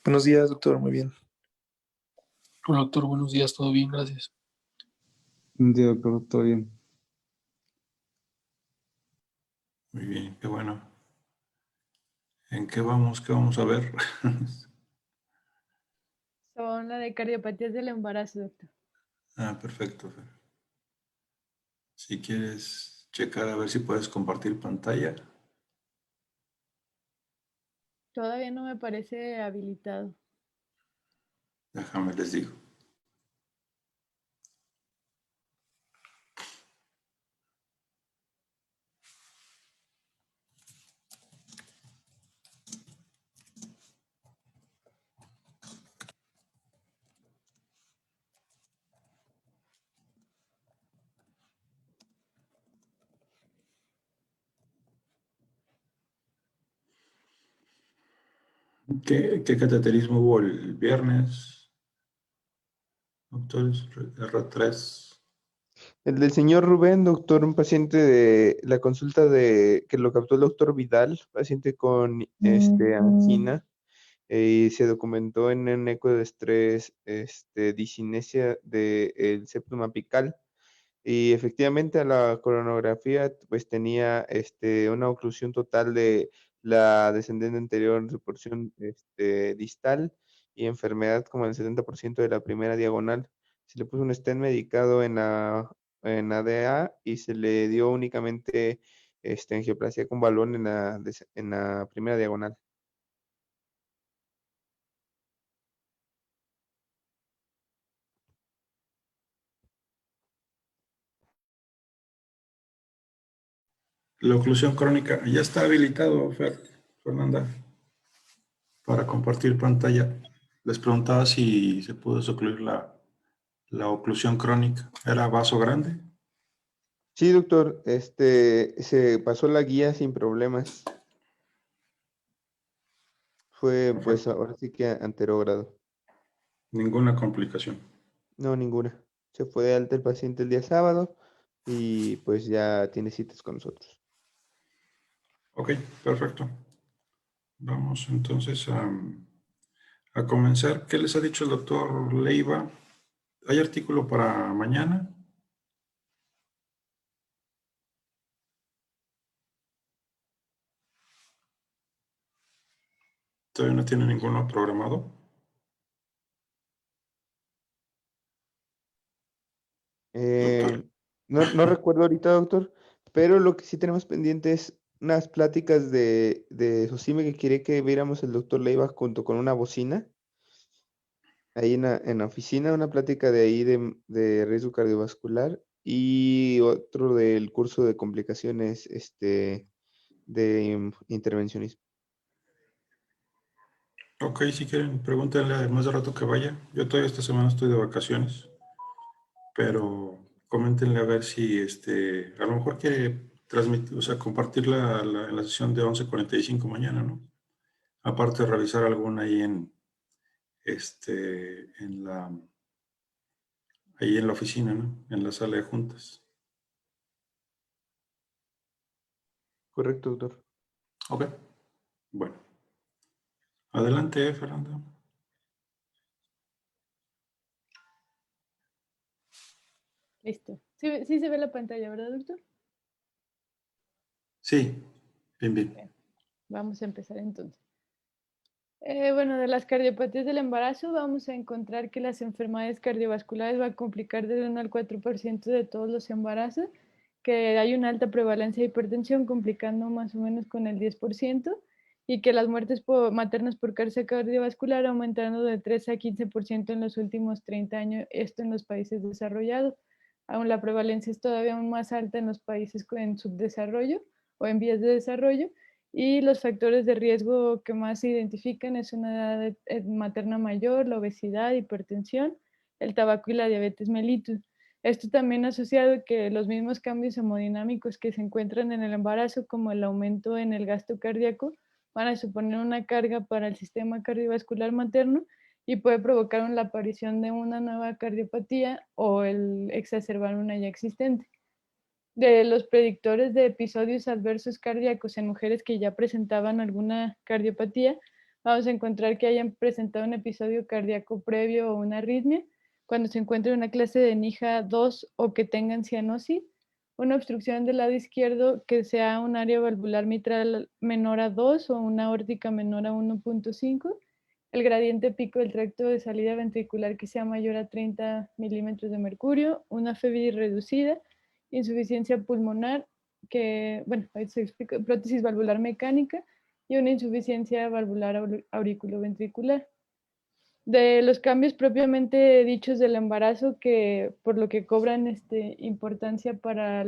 Buenos días, doctor. Muy bien. Hola, doctor, buenos días, todo bien, gracias. Un día, doctor, todo bien. Muy bien, qué bueno. ¿En qué vamos? ¿Qué vamos a ver? Son la de cardiopatías del embarazo, doctor. Perfecto, Fer. Si quieres checar a ver si puedes compartir pantalla. Todavía no me parece habilitado. Déjame les digo. ¿Qué cateterismo hubo el viernes? Doctores, R3. El del señor Rubén, doctor, un paciente de la consulta de que lo captó el doctor Vidal, paciente con angina, y se documentó en un eco de estrés, discinesia del septum apical. Y efectivamente a la coronografía pues tenía una oclusión total de la descendente anterior en su porción distal y enfermedad como el 70% de la primera diagonal. Se le puso un stent medicado en ADA y se le dio únicamente angioplasia con balón en la primera diagonal. La oclusión crónica. Ya está habilitado, Fernanda, para compartir pantalla. Les preguntaba si se pudo ocluir la oclusión crónica. ¿Era vaso grande? Sí, doctor, se pasó la guía sin problemas. Fue pues Perfecto. ahora sí que anterógrado. Ninguna complicación. No, ninguna. Se fue de alta el paciente el día sábado y pues ya tiene citas con nosotros. Ok, perfecto. Vamos entonces a comenzar. ¿Qué les ha dicho el doctor Leiva? ¿Hay artículo para mañana? ¿Todavía no tiene ninguno programado? Doctor. No recuerdo ahorita, doctor, pero lo que sí tenemos pendiente es unas pláticas de SOCIME que quiere que viéramos el doctor Leiva junto con una bocina. Ahí en la oficina, una plática de ahí de riesgo cardiovascular y otro del curso de complicaciones de intervencionismo. Ok, si quieren, pregúntenle más de rato que vaya. Yo todavía esta semana estoy de vacaciones, pero coméntenle a ver si a lo mejor quiere transmitir, o sea, compartir en la sesión de 11:45 mañana, ¿no? Aparte de revisar alguna ahí en ahí en la oficina, ¿no? En la sala de juntas. Correcto, doctor. Ok, bueno. Adelante, Fernando. Listo. Sí, sí se ve la pantalla, ¿verdad, doctor? Sí, bien, bien. Bien. Vamos a empezar entonces. Bueno, de las cardiopatías del embarazo vamos a encontrar que las enfermedades cardiovasculares van a complicar del 1 al 4% de todos los embarazos, que hay una alta prevalencia de hipertensión complicando más o menos con el 10% y que las muertes maternas por cáncer cardiovascular aumentando de 3 a 15% en los últimos 30 años, esto en los países desarrollados. Aún la prevalencia es todavía aún más alta en los países en subdesarrollo o en vías de desarrollo. Y los factores de riesgo que más se identifican es una edad materna mayor, la obesidad, hipertensión, el tabaco y la diabetes mellitus. Esto también asociado que los mismos cambios hemodinámicos que se encuentran en el embarazo, como el aumento en el gasto cardíaco, van a suponer una carga para el sistema cardiovascular materno y puede provocar la aparición de una nueva cardiopatía o el exacerbar una ya existente. De los predictores de episodios adversos cardíacos en mujeres que ya presentaban alguna cardiopatía, vamos a encontrar que hayan presentado un episodio cardíaco previo o una arritmia, cuando se encuentre una clase de NIJA 2 o que tengan cianosis, una obstrucción del lado izquierdo que sea un área valvular mitral menor a 2 o una aórtica menor a 1.5, el gradiente pico del tracto de salida ventricular que sea mayor a 30 milímetros de mercurio, una febril reducida, insuficiencia pulmonar, que, bueno, ahí se explica, prótesis valvular mecánica y una insuficiencia valvular auriculoventricular. De los cambios propiamente dichos del embarazo, que por lo que cobran importancia para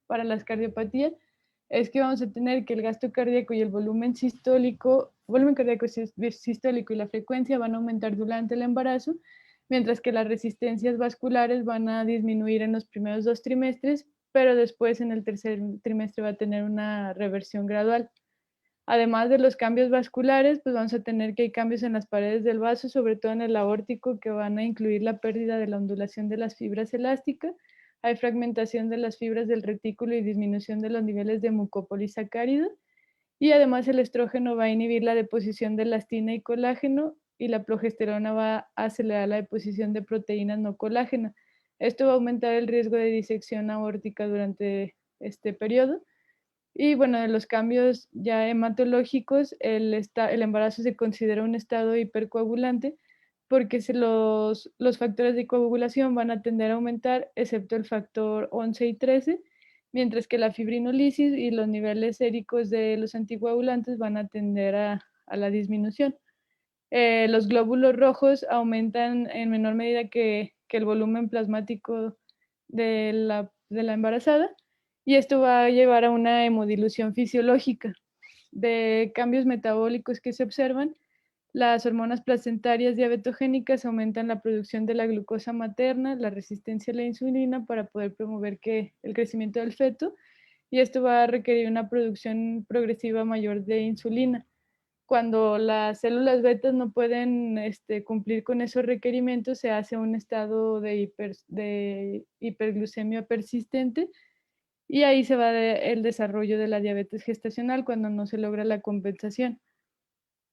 las cardiopatías, es que vamos a tener que el gasto cardíaco y el volumen cardíaco sistólico y la frecuencia van a aumentar durante el embarazo, mientras que las resistencias vasculares van a disminuir en los primeros 2 trimestres, pero después en el tercer trimestre va a tener una reversión gradual. Además de los cambios vasculares, pues vamos a tener que hay cambios en las paredes del vaso, sobre todo en el aórtico, que van a incluir la pérdida de la ondulación de las fibras elásticas. Hay fragmentación de las fibras del retículo y disminución de los niveles de mucopolisacáridos. Y además el estrógeno va a inhibir la deposición de elastina y colágeno, y la progesterona va a acelerar la deposición de proteínas no colágenas. Esto va a aumentar el riesgo de disección aórtica durante este periodo. Y bueno, de los cambios ya hematológicos, el embarazo se considera un estado hipercoagulante porque los factores de coagulación van a tender a aumentar, excepto el factor 11 y 13, mientras que la fibrinolisis y los niveles séricos de los anticoagulantes van a tender a la disminución. Los glóbulos rojos aumentan en menor medida que el volumen plasmático de la embarazada, y esto va a llevar a una hemodilución fisiológica. De cambios metabólicos que se observan, las hormonas placentarias diabetogénicas aumentan la producción de la glucosa materna, la resistencia a la insulina para poder promover el crecimiento del feto, y esto va a requerir una producción progresiva mayor de insulina. Cuando las células betas no pueden cumplir con esos requerimientos, se hace un estado de hiperglucemia persistente, y ahí se va el desarrollo de la diabetes gestacional cuando no se logra la compensación.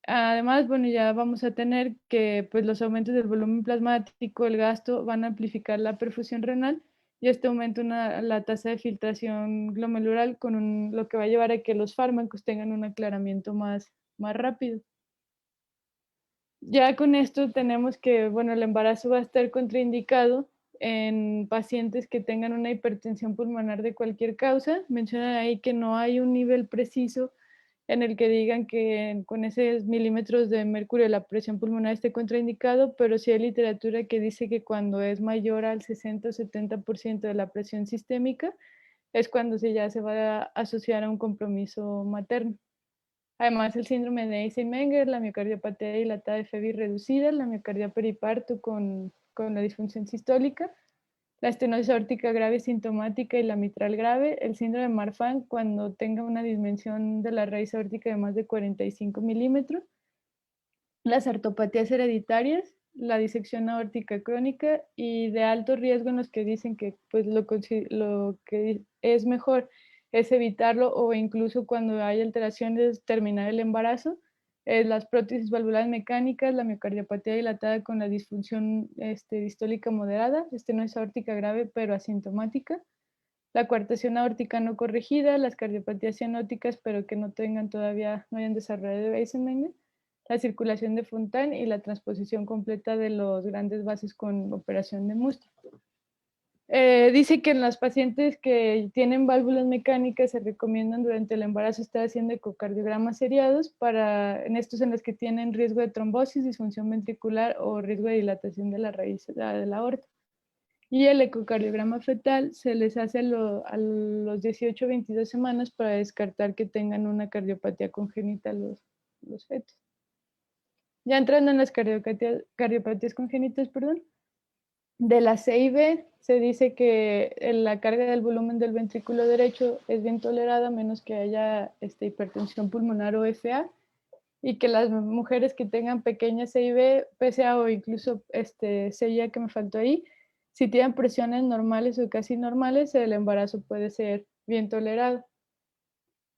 Además, bueno, ya vamos a tener que pues, los aumentos del volumen plasmático, el gasto, van a amplificar la perfusión renal, y esto aumenta la tasa de filtración glomerular, lo que va a llevar a que los fármacos tengan un aclaramiento más rápido. Ya con esto tenemos que, bueno, el embarazo va a estar contraindicado en pacientes que tengan una hipertensión pulmonar de cualquier causa. Mencionan ahí que no hay un nivel preciso en el que digan que con esos milímetros de mercurio la presión pulmonar esté contraindicado, pero sí hay literatura que dice que cuando es mayor al 60 o 70% de la presión sistémica es cuando ya se va a asociar a un compromiso materno. Además, el síndrome de Eisenmenger, la miocardiopatía dilatada de Febvre reducida, la miocardia periparto con la disfunción sistólica, la estenosis aórtica grave sintomática y la mitral grave, el síndrome de Marfan cuando tenga una dimensión de la raíz aórtica de más de 45 milímetros, las artopatías hereditarias, la disección aórtica crónica, y de alto riesgo en los que dicen que pues, lo que es mejor es evitarlo, o incluso cuando hay alteraciones terminar el embarazo, las prótesis valvulares mecánicas, la miocardiopatía dilatada con la disfunción distólica moderada, estenosis aórtica grave pero asintomática, la coartación aórtica no corregida, las cardiopatías cianóticas pero que no hayan desarrollado Eisenmenger, la circulación de Fontan y la transposición completa de los grandes vasos con operación de Musto. Dice que en las pacientes que tienen válvulas mecánicas se recomiendan durante el embarazo estar haciendo ecocardiogramas seriados en estos en los que tienen riesgo de trombosis, disfunción ventricular o riesgo de dilatación de la raíz de la aorta. Y el ecocardiograma fetal se les hace a los 18 o 22 semanas para descartar que tengan una cardiopatía congénita los fetos. Ya entrando en las cardiopatías congénitas, de la C y B se dice que la carga del volumen del ventrículo derecho es bien tolerada, menos que haya hipertensión pulmonar o FA, y que las mujeres que tengan pequeña C y B, PSA o incluso CIA que me faltó ahí, si tienen presiones normales o casi normales, el embarazo puede ser bien tolerado.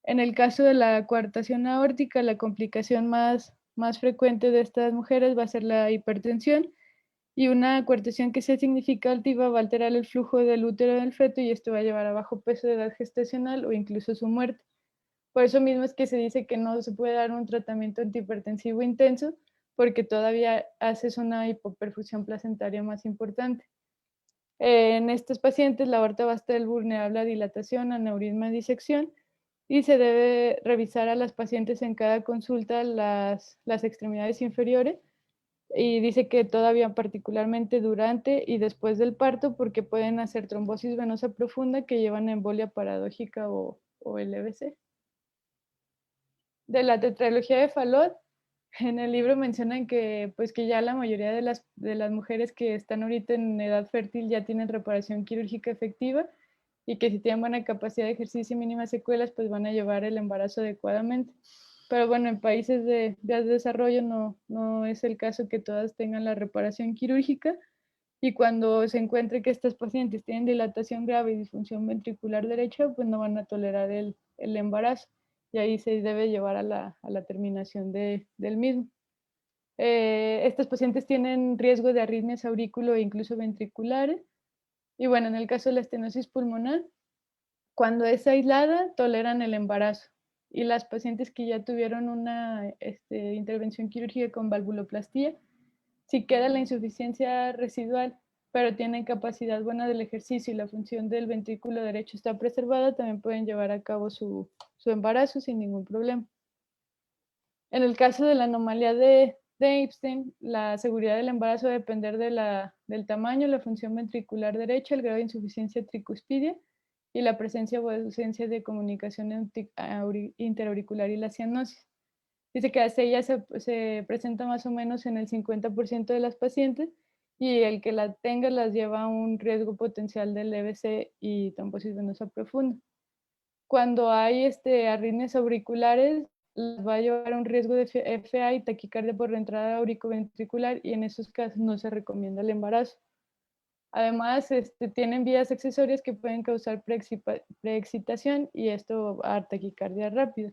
En el caso de la coartación aórtica, la complicación más más frecuente de estas mujeres va a ser la hipertensión, y una coartación que sea significativa va a alterar el flujo del útero del feto y esto va a llevar a bajo peso de edad gestacional o incluso su muerte. Por eso mismo es que se dice que no se puede dar un tratamiento antihipertensivo intenso porque todavía haces una hipoperfusión placentaria más importante. En estos pacientes la aorta va a estar vulnerable a dilatación, aneurisma, disección, y se debe revisar a las pacientes en cada consulta las extremidades inferiores, y dice que todavía particularmente durante y después del parto porque pueden hacer trombosis venosa profunda que llevan a embolia paradójica o LVC. De la tetralogía de Fallot, en el libro mencionan que, pues, que ya la mayoría de las mujeres que están ahorita en edad fértil ya tienen reparación quirúrgica efectiva y que si tienen buena capacidad de ejercicio y mínimas secuelas, pues van a llevar el embarazo adecuadamente. Pero bueno, en países de desarrollo no es el caso que todas tengan la reparación quirúrgica, y cuando se encuentre que estas pacientes tienen dilatación grave y disfunción ventricular derecha, pues no van a tolerar el embarazo, y ahí se debe llevar a la terminación del mismo. Estas pacientes tienen riesgo de arritmias aurículo e incluso ventriculares, y bueno, en el caso de la estenosis pulmonar, cuando es aislada, toleran el embarazo. Y las pacientes que ya tuvieron una intervención quirúrgica con valvuloplastía, si queda la insuficiencia residual, pero tienen capacidad buena del ejercicio y la función del ventrículo derecho está preservada, también pueden llevar a cabo su embarazo sin ningún problema. En el caso de la anomalía de Epstein, la seguridad del embarazo va a depender del tamaño, la función ventricular derecha, el grado de insuficiencia tricuspidia y la presencia o ausencia de comunicación interauricular y la cianosis. Dice que hasta ella se presenta más o menos en el 50% de las pacientes, y el que la tenga las lleva a un riesgo potencial del EBC y trombosis venosa profunda. Cuando hay arritmias auriculares, las va a llevar a un riesgo de FA y taquicardia por reentrada auricoventricular, y en esos casos no se recomienda el embarazo. Además, tienen vías accesorias que pueden causar preexcitación y esto a taquicardia rápida.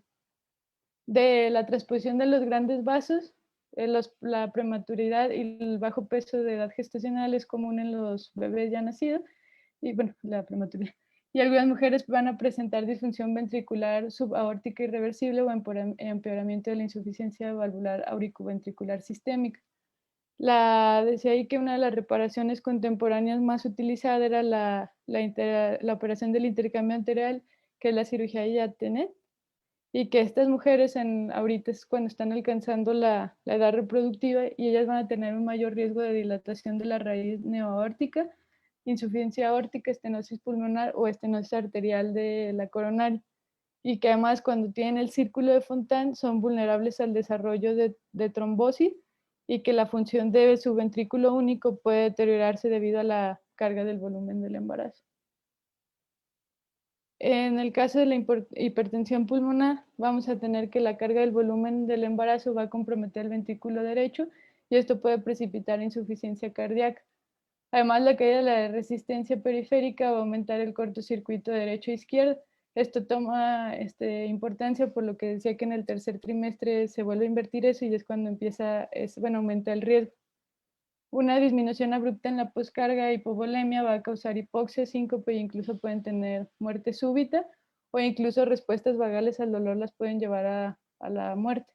De la transposición de los grandes vasos, la prematuridad y el bajo peso de edad gestacional es común en los bebés ya nacidos, y bueno, la prematuridad. Y algunas mujeres van a presentar disfunción ventricular subaórtica irreversible o empeoramiento de la insuficiencia valvular auricoventricular sistémica. Decía ahí que una de las reparaciones contemporáneas más utilizada era la operación del intercambio anterior, que es la cirugía de Yattenet, y que estas mujeres ahorita es cuando están alcanzando la edad reproductiva y ellas van a tener un mayor riesgo de dilatación de la raíz neoaórtica, insuficiencia aórtica, estenosis pulmonar o estenosis arterial de la coronaria, y que además cuando tienen el círculo de Fontan son vulnerables al desarrollo de trombosis, y que la función de su ventrículo único puede deteriorarse debido a la carga del volumen del embarazo. En el caso de la hipertensión pulmonar, vamos a tener que la carga del volumen del embarazo va a comprometer el ventrículo derecho y esto puede precipitar insuficiencia cardíaca. Además, la caída de la resistencia periférica va a aumentar el cortocircuito derecho e izquierdo. Esto toma importancia por lo que decía que en el tercer trimestre se vuelve a invertir eso y es cuando aumenta el riesgo. Una disminución abrupta en la poscarga, hipovolemia, va a causar hipoxia, síncope e incluso pueden tener muerte súbita, o incluso respuestas vagales al dolor las pueden llevar a la muerte.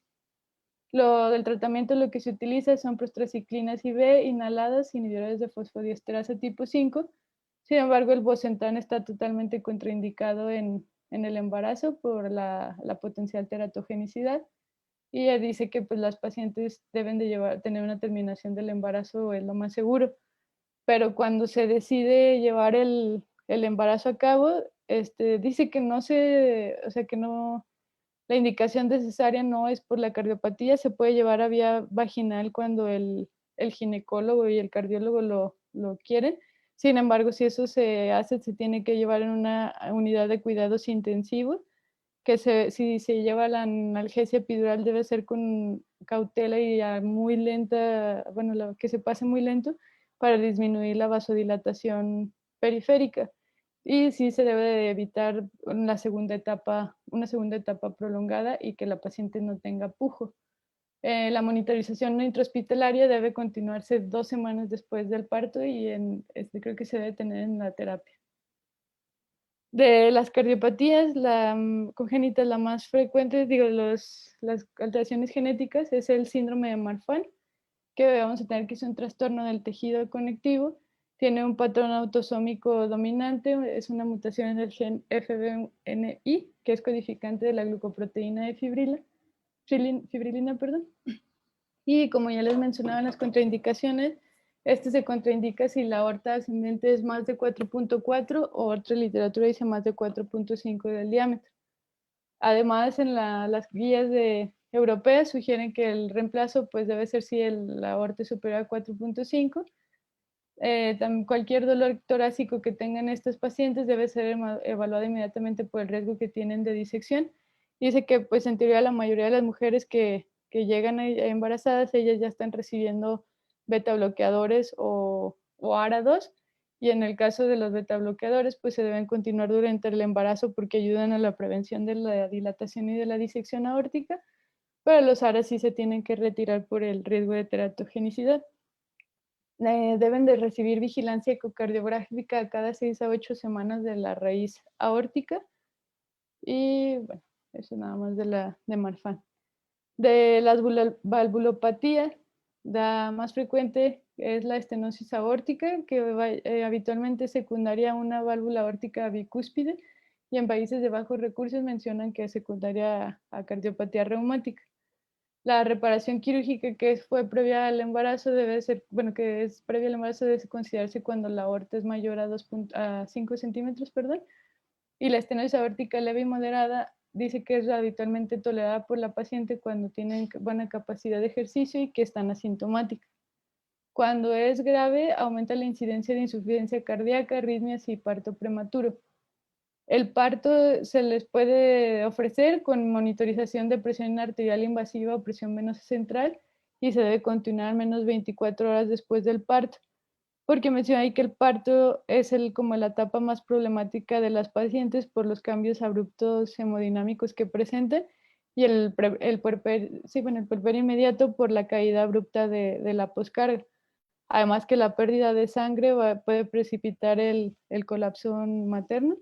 Del tratamiento lo que se utiliza son prostraciclinas IV inhaladas, inhibidores de fosfodiesterasa tipo 5. Sin embargo, el Bosentan está totalmente contraindicado en el embarazo por la potencial teratogenicidad. Y ella dice que pues, las pacientes deben de tener una terminación del embarazo, es lo más seguro. Pero cuando se decide llevar el embarazo a cabo, dice que la indicación de cesárea no es por la cardiopatía, se puede llevar a vía vaginal cuando el ginecólogo y el cardiólogo lo quieren. Sin embargo, si eso se hace, se tiene que llevar en una unidad de cuidados intensivos, que si se lleva la analgesia epidural debe ser con cautela y muy lenta, bueno, que se pase muy lento para disminuir la vasodilatación periférica. Y sí se debe de evitar una segunda etapa prolongada y que la paciente no tenga pujo. La monitorización intrahospitalaria debe continuarse 2 semanas después del parto y creo que se debe tener en la terapia. De las cardiopatías, la congénita, la más frecuente, las alteraciones genéticas, es el síndrome de Marfan, que vamos a tener que es un trastorno del tejido conectivo, tiene un patrón autosómico dominante, es una mutación en el gen FBNI, que es codificante de la glucoproteína de fibrilina, perdón. Y como ya les mencionaba en las contraindicaciones, este se contraindica si la aorta ascendente es más de 4.4 o otra literatura dice más de 4.5 del diámetro. Además, en las guías europeas sugieren que el reemplazo pues, debe ser si la aorta es superior a 4.5. Cualquier dolor torácico que tengan estos pacientes debe ser evaluado inmediatamente por el riesgo que tienen de disección. Dice que pues, en teoría la mayoría de las mujeres que llegan embarazadas, ellas ya están recibiendo beta bloqueadores o ARA2, y en el caso de los beta bloqueadores, pues se deben continuar durante el embarazo porque ayudan a la prevención de la dilatación y de la disección aórtica, pero los ARA sí se tienen que retirar por el riesgo de teratogenicidad. Deben de recibir vigilancia ecocardiográfica cada 6 a 8 semanas de la raíz aórtica, y bueno, eso nada más de Marfan. De las valvulopatías, la más frecuente es la estenosis aórtica, que habitualmente es secundaria a una válvula aórtica bicúspide, y en países de bajos recursos mencionan que es secundaria a cardiopatía reumática. La reparación quirúrgica que fue previa al embarazo debe considerarse cuando la aorta es mayor a 5 centímetros, y la estenosis aórtica leve y moderada dice que es habitualmente tolerada por la paciente cuando tienen buena capacidad de ejercicio y que están asintomáticas. Cuando es grave, aumenta la incidencia de insuficiencia cardíaca, arritmias y parto prematuro. El parto se les puede ofrecer con monitorización de presión arterial invasiva o presión venosa central, y se debe continuar al menos 24 horas después del parto, porque menciona ahí que el parto es como la etapa más problemática de las pacientes por los cambios abruptos hemodinámicos que presentan, y el puerperio inmediato por la caída abrupta de la poscarga. Además que la pérdida de sangre puede precipitar el colapso materno,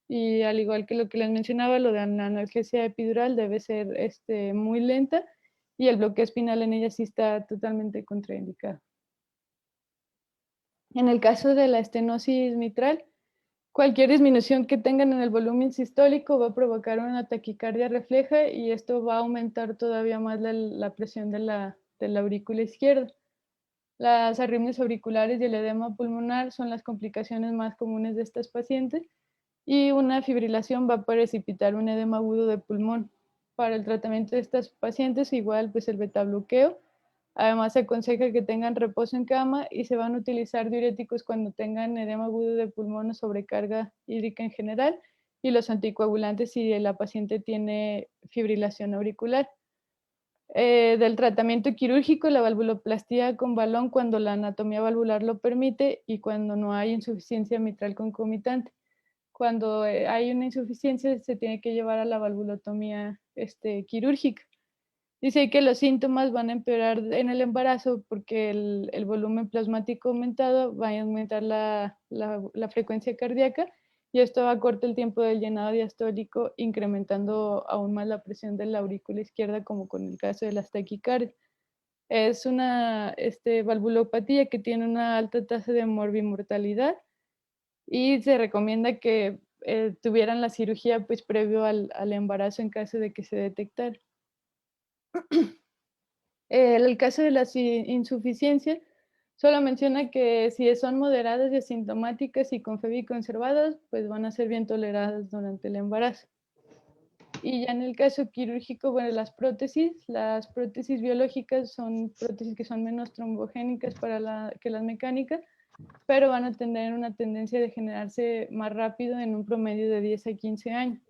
y al igual que lo que les mencionaba, lo de la analgesia epidural debe ser muy lenta, y el bloqueo espinal en ella sí está totalmente contraindicado. En el caso de la estenosis mitral, cualquier disminución que tengan en el volumen sistólico va a provocar una taquicardia refleja, y esto va a aumentar todavía más la presión de la aurícula izquierda. Las arritmias auriculares y el edema pulmonar son las complicaciones más comunes de estas pacientes, y una fibrilación va a precipitar un edema agudo de pulmón. Para el tratamiento de estas pacientes, igual pues el betabloqueo. Además, se aconseja que tengan reposo en cama, y se van a utilizar diuréticos cuando tengan edema agudo de pulmón o sobrecarga hídrica en general, y los anticoagulantes si la paciente tiene fibrilación auricular. Del tratamiento quirúrgico, la valvuloplastía con balón cuando la anatomía valvular lo permite y cuando no hay insuficiencia mitral concomitante. Cuando hay una insuficiencia, se tiene que llevar a la valvulotomía quirúrgica. Dice que los síntomas van a empeorar en el embarazo porque el volumen plasmático aumentado va a aumentar la frecuencia cardíaca, y esto acorta el tiempo del llenado diastólico, incrementando aún más la presión de la aurícula izquierda, como con el caso de las taquicardias. Es una valvulopatía que tiene una alta tasa de morbimortalidad, y se recomienda que tuvieran la cirugía pues previo al embarazo en caso de que se detectara. El caso de las insuficiencias solo menciona que si son moderadas y asintomáticas y con febra conservadas, pues van a ser bien toleradas durante el embarazo. Y ya en el caso quirúrgico, bueno, las prótesis biológicas son prótesis que son menos trombogénicas que las mecánicas, pero van a tener una tendencia de generarse más rápido, en un promedio de 10 a 15 años.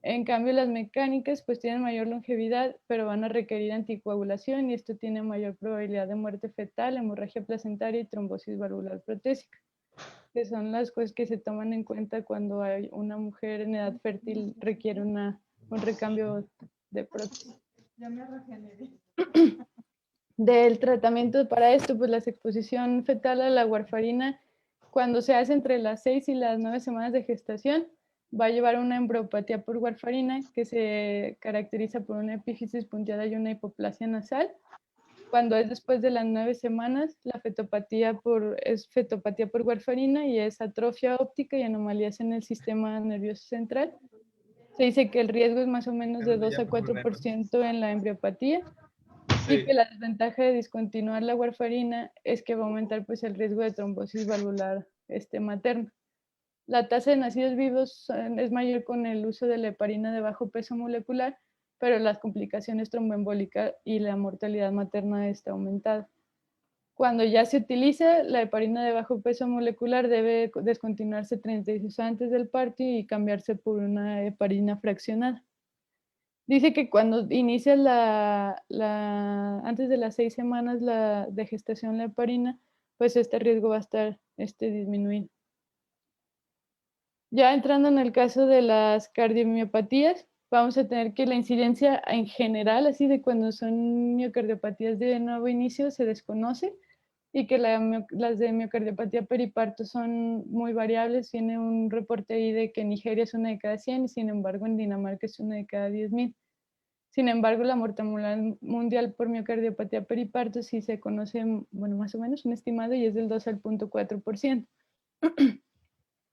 En cambio, las mecánicas pues tienen mayor longevidad, pero van a requerir anticoagulación, y esto tiene mayor probabilidad de muerte fetal, hemorragia placentaria y trombosis valvular protésica, que son las cosas que se toman en cuenta cuando hay una mujer en edad fértil requiere un recambio de prótesis. Ya me regeneré. Del tratamiento para esto, pues la exposición fetal a la warfarina, cuando se hace entre las 6 y las 9 semanas de gestación, va a llevar una embriopatía por warfarina que se caracteriza por una epífisis punteada y una hipoplasia nasal. Cuando es después de las 9 semanas, la fetopatía es fetopatía por warfarina y es atrofia óptica y anomalías en el sistema nervioso central. Se dice que el riesgo es más o menos de 2 a 4% en la embriopatía y que la desventaja de discontinuar la warfarina es que va a aumentar pues, el riesgo de trombosis valvular materna. La tasa de nacidos vivos es mayor con el uso de la heparina de bajo peso molecular, pero las complicaciones tromboembólicas y la mortalidad materna está aumentada. Cuando ya se utiliza, la heparina de bajo peso molecular debe descontinuarse 36 antes del parto y cambiarse por una heparina fraccionada. Dice que cuando inicia antes de las 6 semanas de gestación la heparina, pues este riesgo va a estar disminuido. Ya entrando en el caso de las cardiomiopatías, vamos a tener que la incidencia en general, así de cuando son miocardiopatías de nuevo inicio, se desconoce y que las de miocardiopatía periparto son muy variables. Tiene un reporte ahí de que en Nigeria es 1 de cada 100 y sin embargo en Dinamarca es 1 de cada 10,000. Sin embargo, la mortalidad mundial por miocardiopatía periparto sí se conoce, bueno, más o menos un estimado y es del 2 al 0.4%.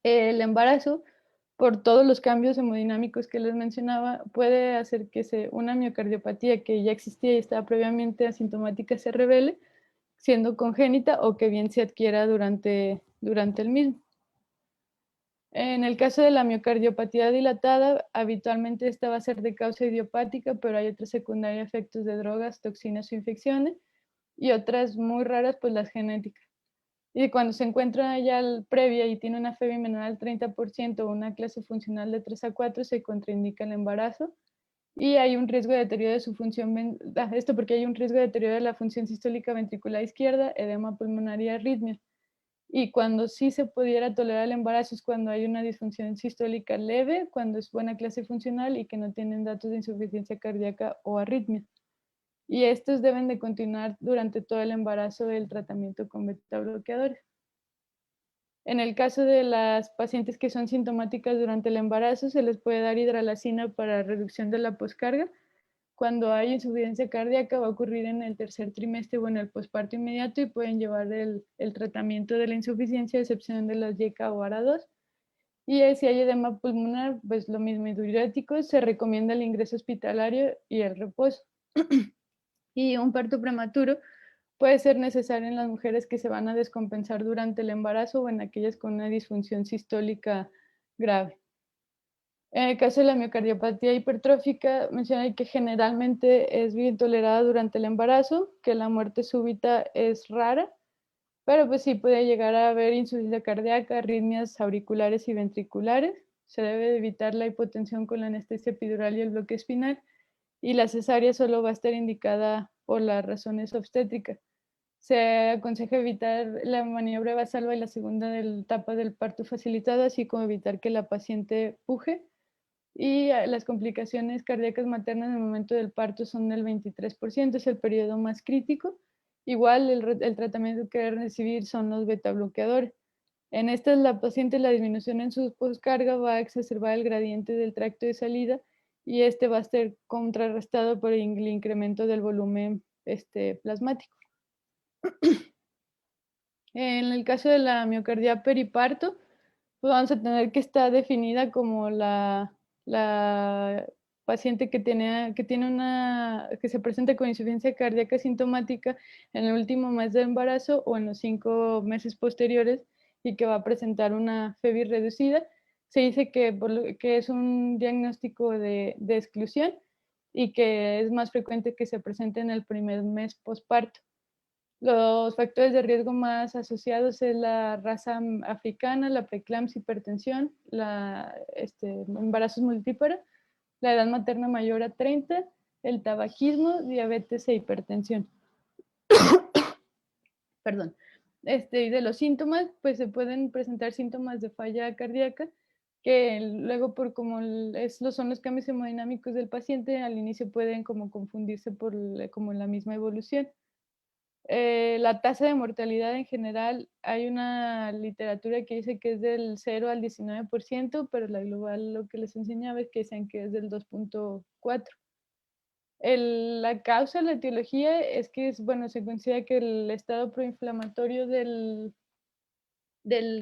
El embarazo, por todos los cambios hemodinámicos que les mencionaba, puede hacer que una miocardiopatía que ya existía y estaba previamente asintomática se revele, siendo congénita o que bien se adquiera durante el mismo. En el caso de la miocardiopatía dilatada, habitualmente esta va a ser de causa idiopática, pero hay otras secundarias, efectos de drogas, toxinas o infecciones, y otras muy raras, pues las genéticas. Y cuando se encuentra ya previa y tiene una FEBI menor al 30% o una clase funcional de 3 a 4, se contraindica el embarazo. Y hay un riesgo de deterioro de su función, esto porque hay un riesgo de deterioro de la función sistólica ventricular izquierda, edema pulmonar y arritmia. Y cuando sí se pudiera tolerar el embarazo es cuando hay una disfunción sistólica leve, cuando es buena clase funcional y que no tienen datos de insuficiencia cardíaca o arritmia. Y estos deben de continuar durante todo el embarazo del tratamiento con beta bloqueadores. En el caso de las pacientes que son sintomáticas durante el embarazo, se les puede dar hidralazina para reducción de la poscarga. Cuando hay insuficiencia cardíaca va a ocurrir en el tercer trimestre o en el posparto inmediato y pueden llevar el tratamiento de la insuficiencia, a excepción de los YECA o ARA2. Y si hay edema pulmonar, pues lo mismo, diuréticos, se recomienda el ingreso hospitalario y el reposo. Y un parto prematuro puede ser necesario en las mujeres que se van a descompensar durante el embarazo o en aquellas con una disfunción sistólica grave. En el caso de la miocardiopatía hipertrófica, menciona que generalmente es bien tolerada durante el embarazo, que la muerte súbita es rara, pero pues sí puede llegar a haber insuficiencia cardíaca, arritmias auriculares y ventriculares. Se debe evitar la hipotensión con la anestesia epidural y el bloque espinal, y la cesárea solo va a estar indicada por las razones obstétricas. Se aconseja evitar la maniobra de Valsalva y la segunda etapa del parto facilitado, así como evitar que la paciente puje. Y las complicaciones cardíacas maternas en el momento del parto son del 23%, es el periodo más crítico. Igual el tratamiento que debe recibir son los beta bloqueadores. En estas, la paciente, la disminución en su poscarga va a exacerbar el gradiente del tracto de salida y este va a ser contrarrestado por el incremento del volumen plasmático. En el caso de la miocardia periparto, pues vamos a tener que estar definida como la paciente que se presenta con insuficiencia cardíaca sintomática en el último mes de embarazo o en los 5 meses posteriores y que va a presentar una FEBI reducida. Se dice que es un diagnóstico de exclusión y que es más frecuente que se presente en el primer mes posparto. Los factores de riesgo más asociados es la raza africana, la preeclampsia, hipertensión, embarazos multíparos, la edad materna mayor a 30, el tabaquismo, diabetes e hipertensión. Perdón. Y de los síntomas, pues se pueden presentar síntomas de falla cardíaca, que luego por como son los cambios hemodinámicos del paciente, al inicio pueden como confundirse por como la misma evolución. La tasa de mortalidad en general, hay una literatura que dice que es del 0 al 19%, pero la global lo que les enseñaba es que decían que es del 2.4%. La causa, la etiología es que bueno, se considera que el estado proinflamatorio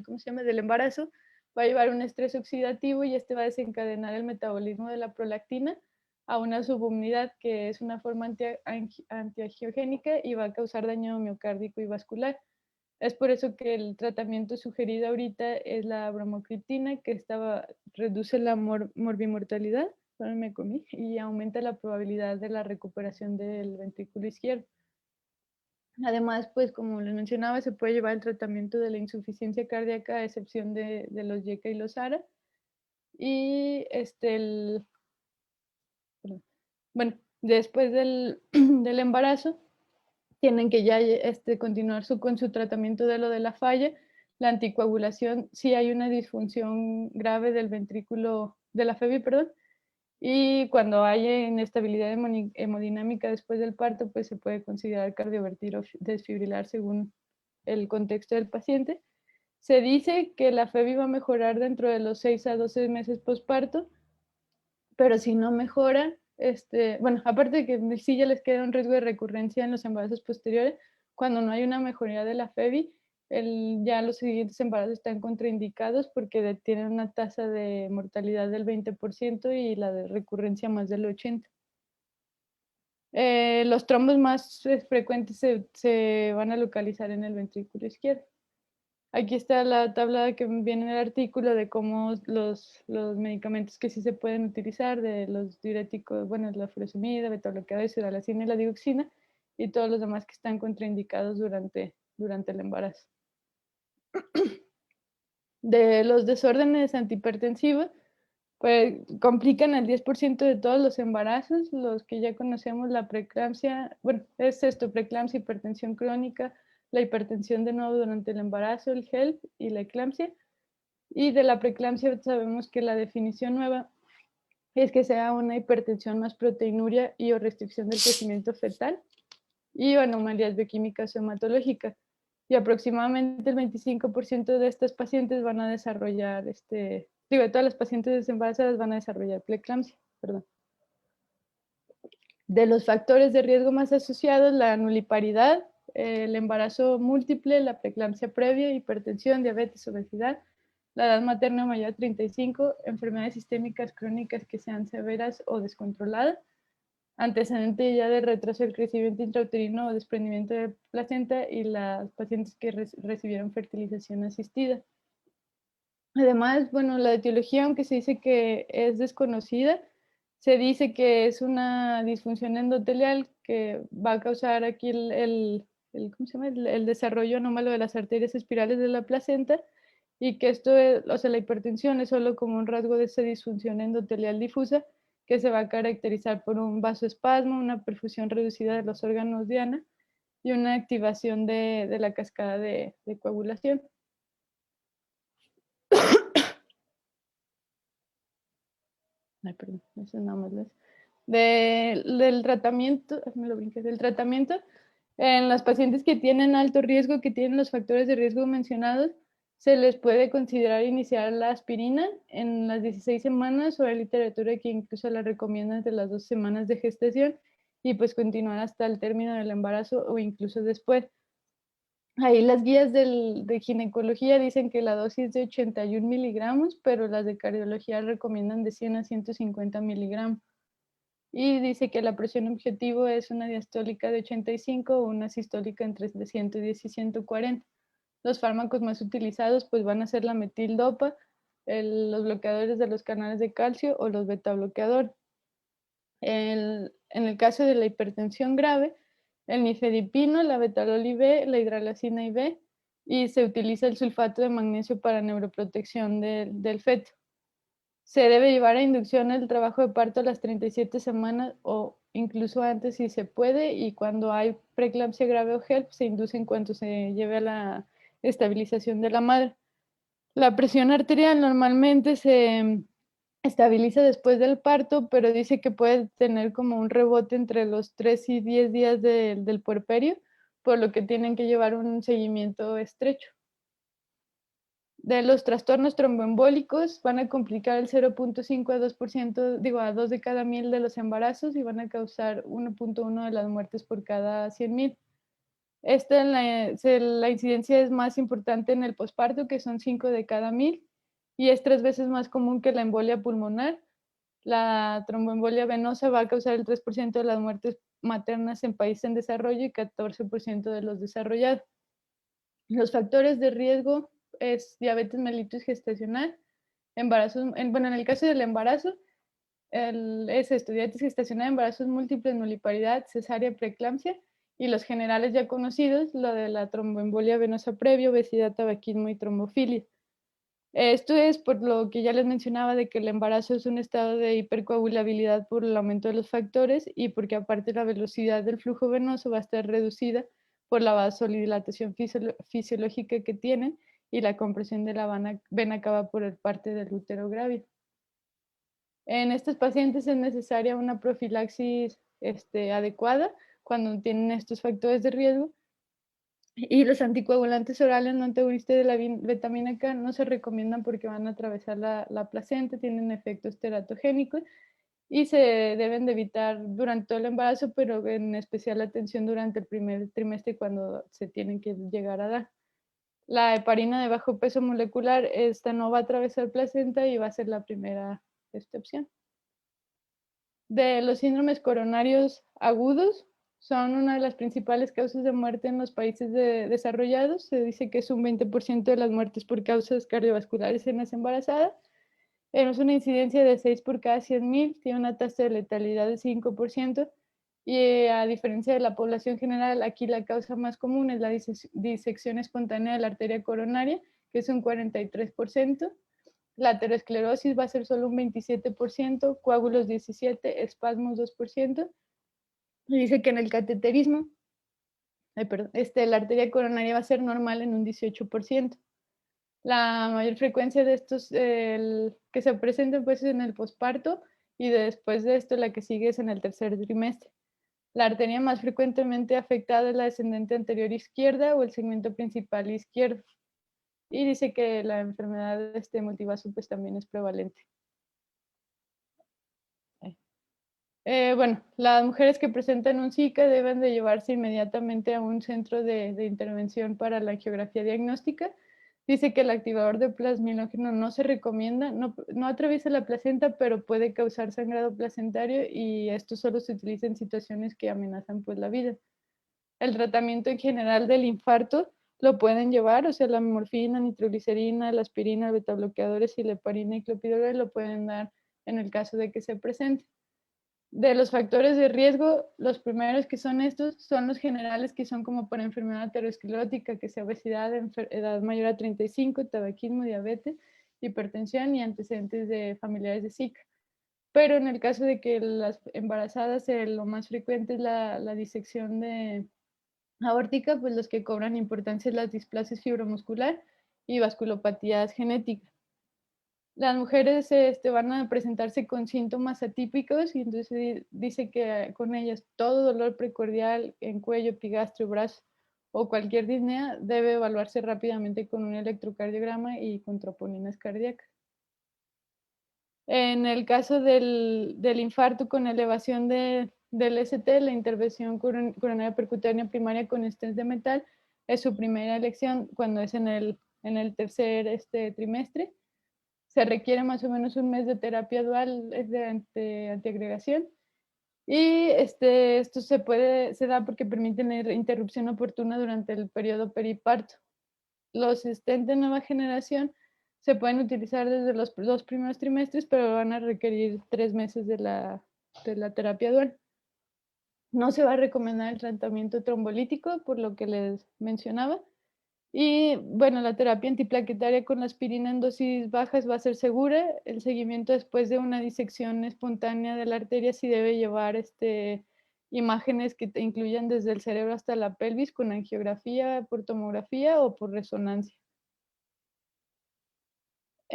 ¿cómo se llama?, del embarazo va a llevar un estrés oxidativo y este va a desencadenar el metabolismo de la prolactina a una subunidad que es una forma antiangiogénica y va a causar daño miocárdico y vascular. Es por eso que el tratamiento sugerido ahorita es la bromocriptina, que reduce la morbimortalidad, bueno, me comí, y aumenta la probabilidad de la recuperación del ventrículo izquierdo. Además, pues como les mencionaba, se puede llevar el tratamiento de la insuficiencia cardíaca a excepción de los YECA y los ARA. Y bueno, después del embarazo, tienen que ya continuar con su tratamiento de lo de la falla, la anticoagulación, si hay una disfunción grave del ventrículo, de la FEBI, perdón, y cuando haya inestabilidad hemodinámica después del parto, pues se puede considerar cardiovertir o desfibrilar según el contexto del paciente. Se dice que la FEBI va a mejorar dentro de los 6 a 12 meses postparto, pero si no mejora, bueno, aparte de que sí ya les queda un riesgo de recurrencia en los embarazos posteriores, cuando no hay una mejoría de la FEBI, ya los siguientes embarazos están contraindicados porque tienen una tasa de mortalidad del 20% y la de recurrencia más del 80%. Los trombos más frecuentes se van a localizar en el ventrículo izquierdo. Aquí está la tabla que viene en el artículo de cómo los medicamentos que sí se pueden utilizar, de los diuréticos, bueno, la furosemida, betabloqueadores, hidralazina y la dioxina, y todos los demás que están contraindicados durante el embarazo. De los desórdenes antihipertensivos, pues complican el 10% de todos los embarazos, los que ya conocemos, la preeclampsia, bueno, es esto, preeclampsia, hipertensión crónica, la hipertensión de nuevo durante el embarazo, el HELP y la eclampsia. Y de la preeclampsia sabemos que la definición nueva es que sea una hipertensión más proteinuria y o restricción del crecimiento fetal y anomalías bioquímicas o hematológicas. Y aproximadamente el 25% de estas pacientes van a desarrollar, todas las pacientes desembarazadas van a desarrollar preeclampsia, perdón. De los factores de riesgo más asociados, la nuliparidad, el embarazo múltiple, la preeclampsia previa, hipertensión, diabetes, obesidad, la edad materna mayor a 35, enfermedades sistémicas crónicas que sean severas o descontroladas, antecedente ya de retraso del crecimiento intrauterino o desprendimiento de placenta y las pacientes que recibieron fertilización asistida. Además, bueno, la etiología, aunque se dice que es desconocida, se dice que es una disfunción endotelial que va a causar aquí ¿cómo se llama?, el desarrollo anómalo de las arterias espirales de la placenta y que esto, o sea, la hipertensión es solo como un rasgo de esa disfunción endotelial difusa que se va a caracterizar por un vasoespasmo, una perfusión reducida de los órganos diana y una activación de la cascada de coagulación. Ay, perdón, eso nada más del tratamiento, del tratamiento en las pacientes que tienen alto riesgo, que tienen los factores de riesgo mencionados, se les puede considerar iniciar la aspirina en las 16 semanas o hay literatura que incluso la recomiendan entre las 2 semanas de gestación y pues continuar hasta el término del embarazo o incluso después. Ahí las guías de ginecología dicen que la dosis es de 81 miligramos, pero las de cardiología recomiendan de 100 a 150 miligramos. Y dice que la presión objetivo es una diastólica de 85 o una sistólica entre 110 y 140. Los fármacos más utilizados pues van a ser la metildopa, los bloqueadores de los canales de calcio o los betabloqueadores. En el caso de la hipertensión grave, el nifedipino, la betalol IV, la hidralazina IV y se utiliza el sulfato de magnesio para neuroprotección del feto. Se debe llevar a inducción el trabajo de parto a las 37 semanas o incluso antes si se puede y cuando hay preeclampsia grave o HELP se induce en cuanto se lleve a la estabilización de la madre. La presión arterial normalmente se estabiliza después del parto, pero dice que puede tener como un rebote entre los 3 y 10 días del puerperio, por lo que tienen que llevar un seguimiento estrecho. De los trastornos tromboembólicos van a complicar el 0.5 a 2%, digo, a 2 de cada 1000 de los embarazos y van a causar 1.1 de las muertes por cada 100,000. La incidencia es más importante en el posparto, que son 5 de cada 1000, y es 3 veces más común que la embolia pulmonar. La tromboembolia venosa va a causar el 3% de las muertes maternas en países en desarrollo y 14% de los desarrollados. Los factores de riesgo es diabetes mellitus gestacional, embarazos, bueno, en el caso del embarazo, es esto, diabetes gestacional, embarazos múltiples, nulliparidad, cesárea, preeclampsia, y los generales ya conocidos, lo de la tromboembolia venosa previa, obesidad, tabaquismo y trombofilia. Esto es por lo que ya les mencionaba de que el embarazo es un estado de hipercoagulabilidad por el aumento de los factores y porque aparte la velocidad del flujo venoso va a estar reducida por la vasodilatación fisiológica que tienen y la compresión de la vena cava por el parte del útero grávido. En estos pacientes es necesaria una profilaxis adecuada cuando tienen estos factores de riesgo, y los anticoagulantes orales no antagonistas de la vitamina K no se recomiendan porque van a atravesar la placenta, tienen efectos teratogénicos y se deben de evitar durante todo el embarazo, pero en especial atención durante el primer trimestre cuando se tienen que llegar a dar. La heparina de bajo peso molecular, esta no va a atravesar placenta y va a ser la primera opción. De los síndromes coronarios agudos, son una de las principales causas de muerte en los países desarrollados. Se dice que es un 20% de las muertes por causas cardiovasculares en las embarazadas. Es una incidencia de 6 por cada 100,000, tiene una tasa de letalidad de 5%, y a diferencia de la población general, aquí la causa más común es la disección espontánea de la arteria coronaria, que es un 43%. La aterosclerosis va a ser solo un 27%, coágulos 17%, espasmos 2%. Y dice que en el cateterismo, la arteria coronaria va a ser normal en un 18%. La mayor frecuencia de estos que se presentan pues en el posparto, y después de esto la que sigue es en el tercer trimestre. La arteria más frecuentemente afectada es la descendente anterior izquierda o el segmento principal izquierdo. Y dice que la enfermedad multivaso pues también es prevalente. Bueno, las mujeres que presentan un Zika deben de llevarse inmediatamente a un centro de intervención para la angiografía diagnóstica. Dice que el activador de plasminógeno no se recomienda, no atraviesa la placenta, pero puede causar sangrado placentario, y esto solo se utiliza en situaciones que amenazan pues la vida. El tratamiento en general del infarto lo pueden llevar, o sea, la morfina, nitroglicerina, la aspirina, betabloqueadores y la heparina y clopidogrel lo pueden dar en el caso de que se presente. De los factores de riesgo, los primeros que son estos son los generales, que son como para enfermedad aterosclerótica, que sea obesidad, edad mayor a 35, tabaquismo, diabetes, hipertensión y antecedentes de familiares de Zika. Pero en el caso de que las embarazadas, lo más frecuente es la disección aórtica, pues los que cobran importancia es las displasias fibromuscular y vasculopatías genéticas. Las mujeres van a presentarse con síntomas atípicos, y entonces dice que con ellas todo dolor precordial en cuello, epigastrio, brazo o cualquier disnea debe evaluarse rápidamente con un electrocardiograma y con troponinas cardíacas. En el caso del infarto con elevación del ST, la intervención coronaria percutánea primaria con stents de metal es su primera elección cuando es en el tercer trimestre. Se requiere más o menos un mes de terapia dual de antiagregación, y esto se da porque permite la interrupción oportuna durante el periodo periparto. Los stents de nueva generación se pueden utilizar desde los 2 primeros trimestres, pero van a requerir 3 meses de la terapia dual. No se va a recomendar el tratamiento trombolítico, por lo que les mencionaba. Y bueno, la terapia antiplaquetaria con la aspirina en dosis bajas va a ser segura. El seguimiento después de una disección espontánea de la arteria sí debe llevar imágenes que te incluyan desde el cerebro hasta la pelvis con angiografía por tomografía o por resonancia.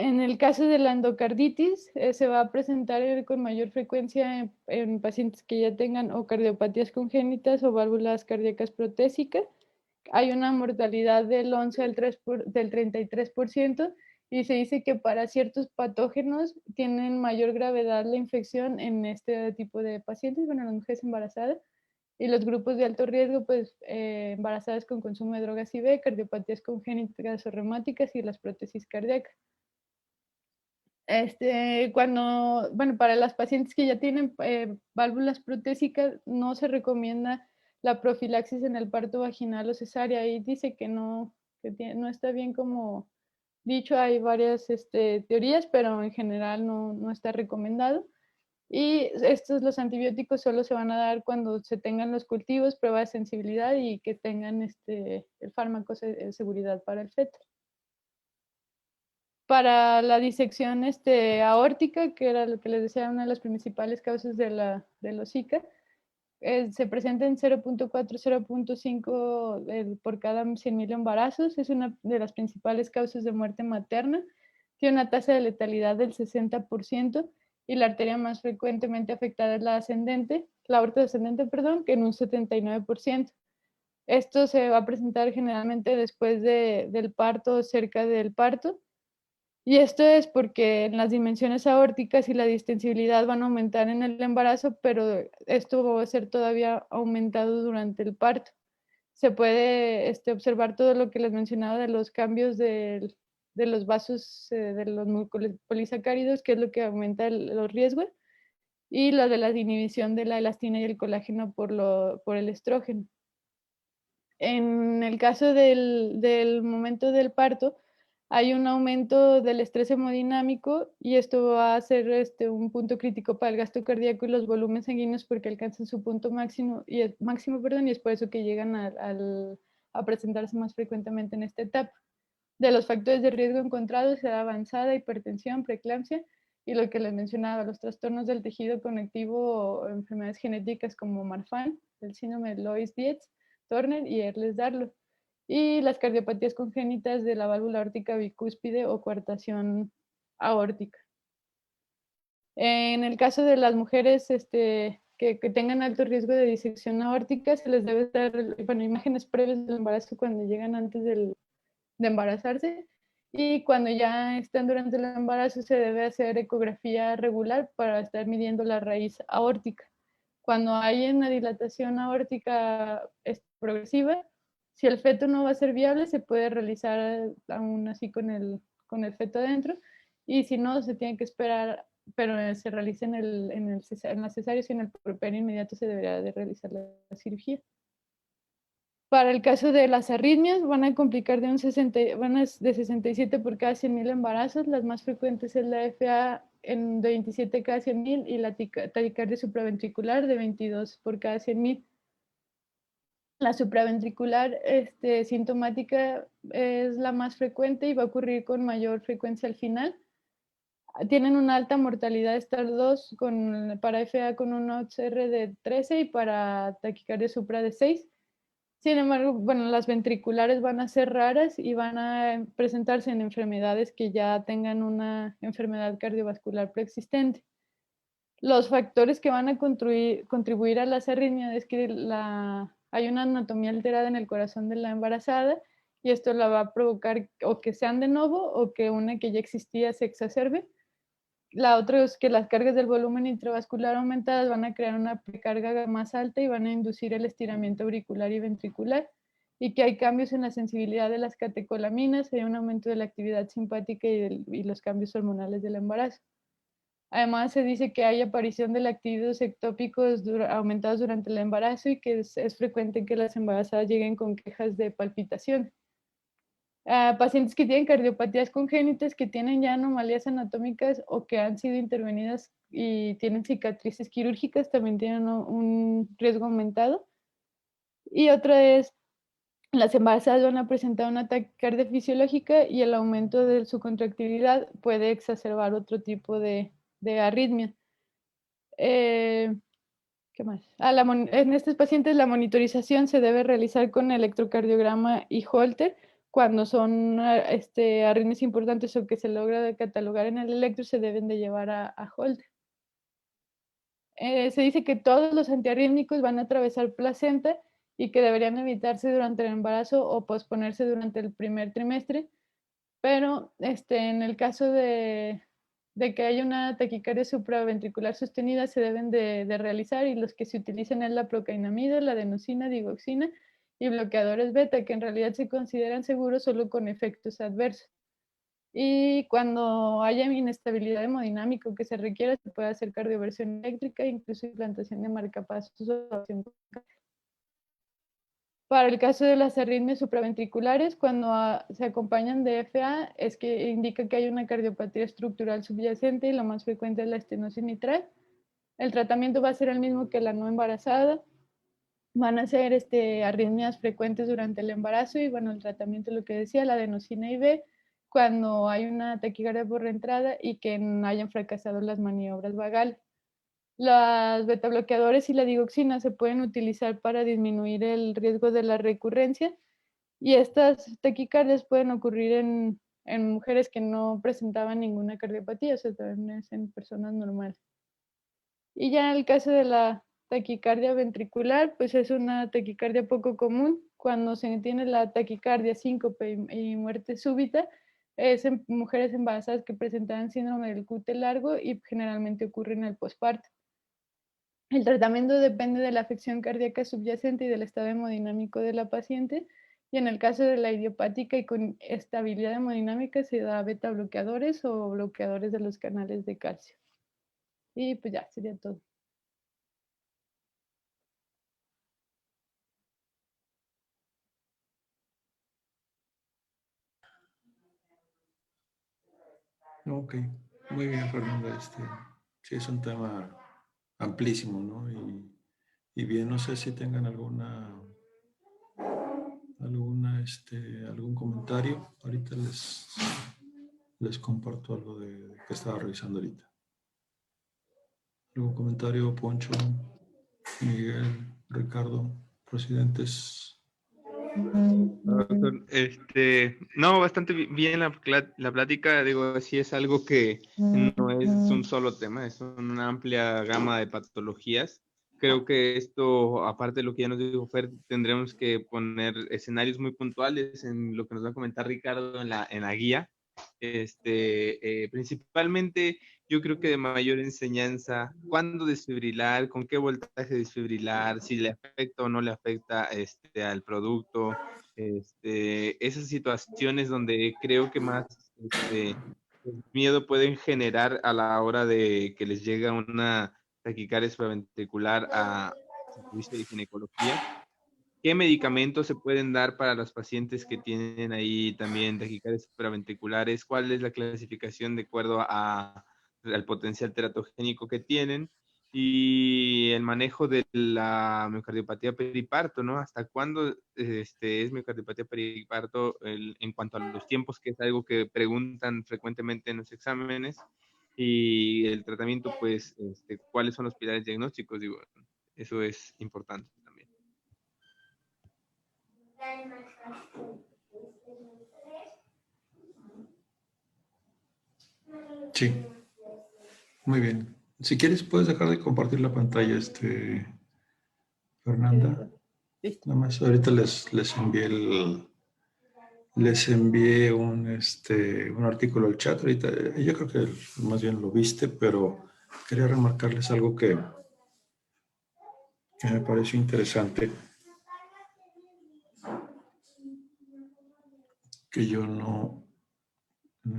En el caso de la endocarditis, se va a presentar con mayor frecuencia en pacientes que ya tengan o cardiopatías congénitas o válvulas cardíacas protésicas. Hay una mortalidad del 11 al 33%, y se dice que para ciertos patógenos tienen mayor gravedad la infección en este tipo de pacientes, bueno, las mujeres embarazadas, y los grupos de alto riesgo, pues embarazadas con consumo de drogas IV, cardiopatías congénitas o reumáticas y las prótesis cardíacas. Para las pacientes que ya tienen válvulas protésicas, no se recomienda la profilaxis en el parto vaginal o cesárea. Ahí dice que no está bien como dicho, hay varias teorías, pero en general no está recomendado. Y los antibióticos solo se van a dar cuando se tengan los cultivos, prueba de sensibilidad y que tengan el fármaco de seguridad para el feto. Para la disección aórtica, que era lo que les decía, una de las principales causas de la Zika, se presenta en 0.4, 0.5 por cada 100.000 embarazos. Es una de las principales causas de muerte materna. Tiene una tasa de letalidad del 60%, y la arteria más frecuentemente afectada es la aorta ascendente, que en un 79%. Esto se va a presentar generalmente después del parto o cerca del parto. Y esto es porque las dimensiones aórticas y la distensibilidad van a aumentar en el embarazo, pero esto va a ser todavía aumentado durante el parto. Se puede observar todo lo que les mencionaba de los cambios de los vasos de los polisacáridos, que es lo que aumenta los riesgos, y lo de la inhibición de la elastina y el colágeno por el estrógeno. En el caso del momento del parto, hay un aumento del estrés hemodinámico, y esto va a ser un punto crítico para el gasto cardíaco y los volúmenes sanguíneos, porque alcanzan su punto máximo, y es por eso que llegan a presentarse más frecuentemente en esta etapa. De los factores de riesgo encontrados, edad avanzada, hipertensión, preeclampsia, y lo que les mencionaba, los trastornos del tejido conectivo o enfermedades genéticas como Marfan, el síndrome de Loeys-Dietz, Turner y Ehlers-Danlos, y las cardiopatías congénitas de la válvula aórtica bicúspide o coartación aórtica. En el caso de las mujeres que tengan alto riesgo de disección aórtica, se les debe dar imágenes previas del embarazo cuando llegan antes de embarazarse, y cuando ya están durante el embarazo se debe hacer ecografía regular para estar midiendo la raíz aórtica. Cuando hay una dilatación aórtica progresiva, si el feto no va a ser viable, se puede realizar aún así con el feto adentro, y si no, se tiene que esperar, pero se realiza en la cesárea, y en el puerperio inmediato se deberá de realizar la cirugía. Para el caso de las arritmias, van a complicar de 67 por cada 100.000 embarazos. Las más frecuentes es la FA de 27 cada 100.000 y la taquicardia supraventricular de 22 por cada 100.000. La supraventricular sintomática es la más frecuente y va a ocurrir con mayor frecuencia al final. Tienen una alta mortalidad estar 2 para FA con un OTR de 13 y para taquicardia supra de 6. Sin embargo, las ventriculares van a ser raras y van a presentarse en enfermedades que ya tengan una enfermedad cardiovascular preexistente. Los factores que van a contribuir a las arritmias es que hay una anatomía alterada en el corazón de la embarazada, y esto la va a provocar o que sean de nuevo o que una que ya existía se exacerbe. La otra es que las cargas del volumen intravascular aumentadas van a crear una precarga más alta y van a inducir el estiramiento auricular y ventricular, y que hay cambios en la sensibilidad de las catecolaminas, hay un aumento de la actividad simpática y los cambios hormonales del embarazo. Además, se dice que hay aparición de lactídeos ectópicos aumentados durante el embarazo, y que es frecuente que las embarazadas lleguen con quejas de palpitación. Pacientes que tienen cardiopatías congénitas, que tienen ya anomalías anatómicas o que han sido intervenidas y tienen cicatrices quirúrgicas, también tienen un riesgo aumentado. Y otra es, las embarazadas van a presentar una taquicardia fisiológica, y el aumento de su contractilidad puede exacerbar otro tipo de arritmia. ¿Qué más? En estos pacientes la monitorización se debe realizar con electrocardiograma y Holter cuando son arritmias importantes o que se logra catalogar en el electro, se deben de llevar a Holter. Se dice que todos los antiarrítmicos van a atravesar placenta y que deberían evitarse durante el embarazo o posponerse durante el primer trimestre, pero en el caso de que haya una taquicardia supraventricular sostenida se deben de realizar, y los que se utilizan es la procainamida, la adenosina, digoxina y bloqueadores beta, que en realidad se consideran seguros solo con efectos adversos. Y cuando haya inestabilidad hemodinámica que se requiera, se puede hacer cardioversión eléctrica, incluso implantación de marcapasos o opción. Para el caso de las arritmias supraventriculares, cuando se acompañan de FA, es que indica que hay una cardiopatía estructural subyacente y lo más frecuente es la estenosis mitral. El tratamiento va a ser el mismo que la no embarazada. Van a ser arritmias frecuentes durante el embarazo y bueno, el tratamiento, lo que decía, la adenosina IV, cuando hay una taquicardia por reentrada y que no hayan fracasado las maniobras vagales. Los betabloqueadores y la digoxina se pueden utilizar para disminuir el riesgo de la recurrencia, y estas taquicardias pueden ocurrir en mujeres que no presentaban ninguna cardiopatía, o sea, también es en personas normales. Y ya en el caso de la taquicardia ventricular, pues es una taquicardia poco común. Cuando se tiene la taquicardia, síncope y muerte súbita, es en mujeres embarazadas que presentan síndrome del QT largo y generalmente ocurre en el posparto. El tratamiento depende de la afección cardíaca subyacente y del estado hemodinámico de la paciente, y en el caso de la idiopática y con estabilidad hemodinámica se da beta bloqueadores o bloqueadores de los canales de calcio. Y pues ya, sería todo. Ok, muy bien, Fernanda. Sí, es un tema amplísimo, ¿no? Y bien, no sé si tengan algún comentario. Ahorita les comparto algo de que estaba revisando ahorita. ¿Algún comentario, Poncho, Miguel, Ricardo, presidentes? Doctor, no, bastante bien la plática. Digo, sí es algo que no es un solo tema, es una amplia gama de patologías. Creo que esto, aparte de lo que ya nos dijo Fer, tendremos que poner escenarios muy puntuales en lo que nos va a comentar Ricardo en la guía. Principalmente, yo creo que de mayor enseñanza, cuándo desfibrilar, con qué voltaje desfibrilar, si le afecta o no le afecta al producto. Esas situaciones donde creo que más miedo pueden generar a la hora de que les llega una taquicardia supraventricular a servicio de ginecología. ¿Qué medicamentos se pueden dar para los pacientes que tienen ahí también taquicardias supraventriculares? ¿Cuál es la clasificación de acuerdo al potencial teratogénico que tienen? Y el manejo de la miocardiopatía periparto, ¿no? ¿Hasta cuándo es miocardiopatía periparto en cuanto a los tiempos, que es algo que preguntan frecuentemente en los exámenes? Y el tratamiento, pues, ¿cuáles son los pilares diagnósticos? Digo, eso es importante también. Sí, muy bien. Si quieres, puedes dejar de compartir la pantalla, Fernanda. Listo. Nada más ahorita les envié un artículo al chat. Ahorita, yo creo que más bien lo viste, pero quería remarcarles algo que me pareció interesante, que yo no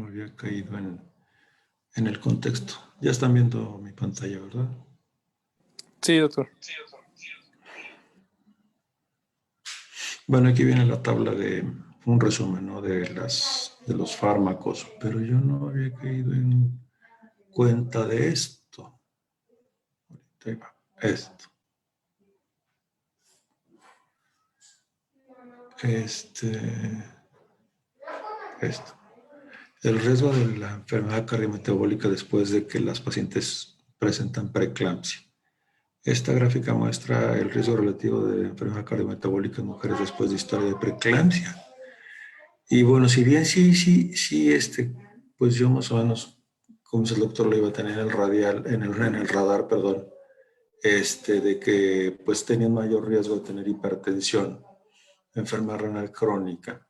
había caído en el contexto. Ya están viendo mi pantalla, ¿verdad? Sí, doctor. Bueno, aquí viene la tabla de un resumen, ¿no? de los fármacos, pero yo no había caído en cuenta de esto. Ahorita va, esto. Esto. El riesgo de la enfermedad cardiometabólica después de que las pacientes presentan preeclampsia. Esta gráfica muestra el riesgo relativo de enfermedad cardiometabólica en mujeres después de historia de preeclampsia. Y bueno, si bien sí, pues yo más o menos, como dice el doctor, lo iba a tener en el radial, en el radar, perdón, de que pues tenían mayor riesgo de tener hipertensión, enfermedad renal crónica.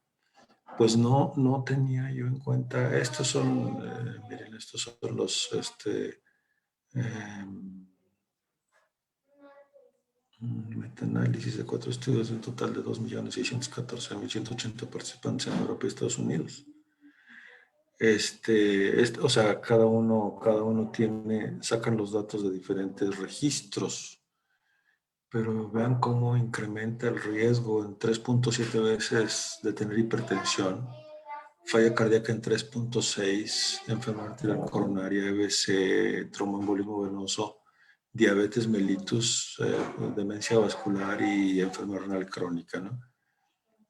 Pues no tenía yo en cuenta, miren, estos son los, metaanálisis de 4 estudios, un total de 2.614.180 participantes en Europa y Estados Unidos. O sea, cada uno sacan los datos de diferentes registros, pero vean cómo incrementa el riesgo en 3.7 veces de tener hipertensión, falla cardíaca en 3.6, enfermedad arterial coronaria, EBC, tromboembolismo venoso, diabetes mellitus, demencia vascular y enfermedad renal crónica, ¿no?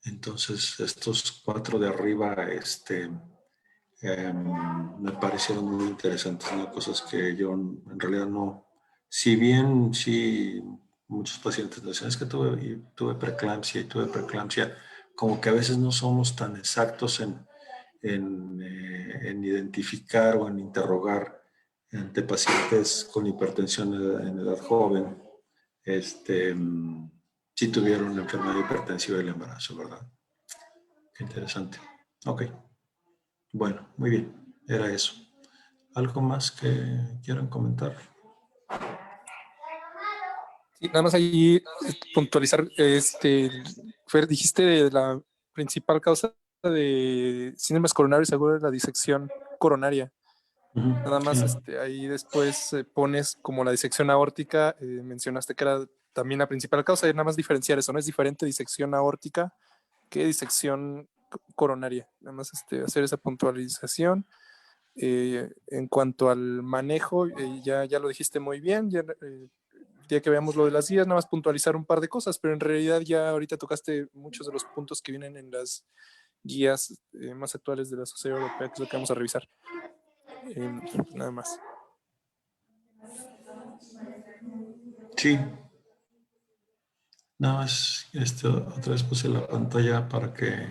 Entonces, estos 4 de arriba, me parecieron muy interesantes, ¿no? Cosas que yo en realidad no, si bien sí, muchos pacientes decían, es que tuve preeclampsia, como que a veces no somos tan exactos en identificar o en interrogar ante pacientes con hipertensión en edad joven, si tuvieron una enfermedad hipertensiva del embarazo, ¿verdad? Qué interesante. Ok. Bueno, muy bien. Era eso. ¿Algo más que quieran comentar? Sí, nada más ahí puntualizar, Fer, dijiste de la principal causa de síndromes coronarios agudos, la disección coronaria. Nada más Sí. ahí después pones como la disección aórtica, mencionaste que era también la principal causa, y nada más diferenciar eso, ¿no? Es diferente disección aórtica que disección coronaria. Nada más hacer esa puntualización. En cuanto al manejo, ya lo dijiste muy bien, ya, el día que veamos lo de las guías, nada más puntualizar un par de cosas, pero en realidad ya ahorita tocaste muchos de los puntos que vienen en las guías más actuales de la Sociedad Europea, que es lo que vamos a revisar. Nada más. Sí. Nada más, otra vez puse la pantalla para que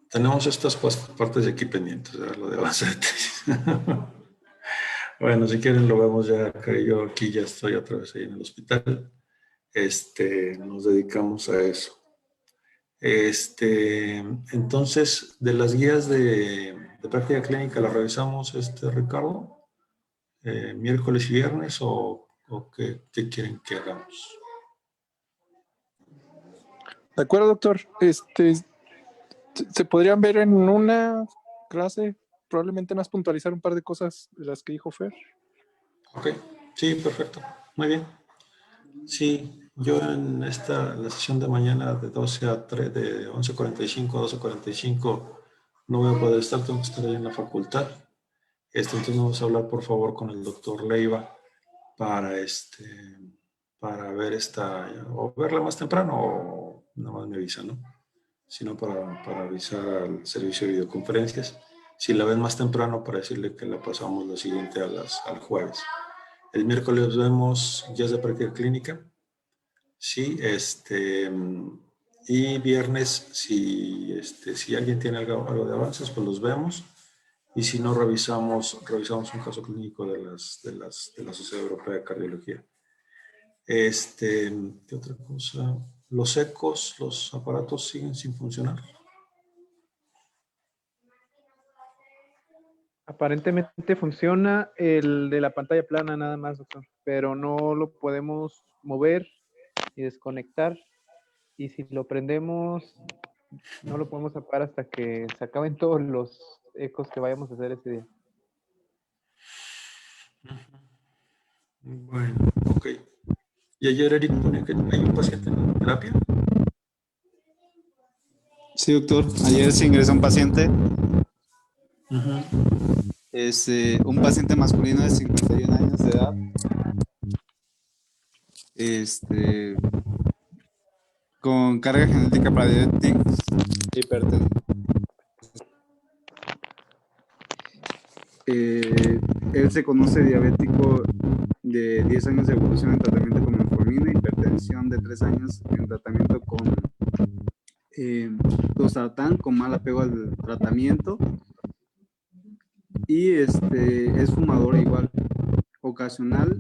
tenemos estas partes de aquí pendientes, ¿verdad? Lo de avance de tesis. Bueno, si quieren lo vemos ya, que yo aquí ya estoy otra vez ahí en el hospital. Nos dedicamos a eso. Entonces, de las guías de práctica clínica, ¿las revisamos, Ricardo? ¿Miércoles y viernes o qué quieren que hagamos? De acuerdo, doctor. Se podrían ver en una clase, probablemente más puntualizar un par de cosas de las que dijo Fer. Ok, sí, perfecto. Muy bien. Sí, yo en la sesión de mañana de 12 a 3, de 11:45 a 12:45 no voy a poder estar, tengo que estar ahí en la facultad. Entonces vamos a hablar por favor con el doctor Leiva para para ver o verla más temprano o nada más me avisa, ¿no? Sino para avisar al servicio de videoconferencias. Si la ven más temprano, para decirle que la pasamos la siguiente al jueves. El miércoles vemos guías de práctica clínica. Sí, y viernes, si alguien tiene algo de avances, pues los vemos. Y si no, revisamos un caso clínico de la Sociedad Europea de Cardiología. ¿Qué otra cosa? Los ecos, los aparatos siguen sin funcionar. Aparentemente funciona el de la pantalla plana nada más, doctor, pero no lo podemos mover y desconectar. Y si lo prendemos, no lo podemos apagar hasta que se acaben todos los ecos que vayamos a hacer ese día. Bueno, ok. Y ayer Eric ponía que hay un paciente en terapia. Sí, doctor. Ayer se ingresó un paciente. Un paciente masculino de 51 años de edad. Con carga genética para diabetes, hipertensión. Él se conoce diabético de 10 años de evolución en tratamiento con metformina, hipertensión de 3 años en tratamiento con losartán con mal apego al tratamiento y es fumador igual, ocasional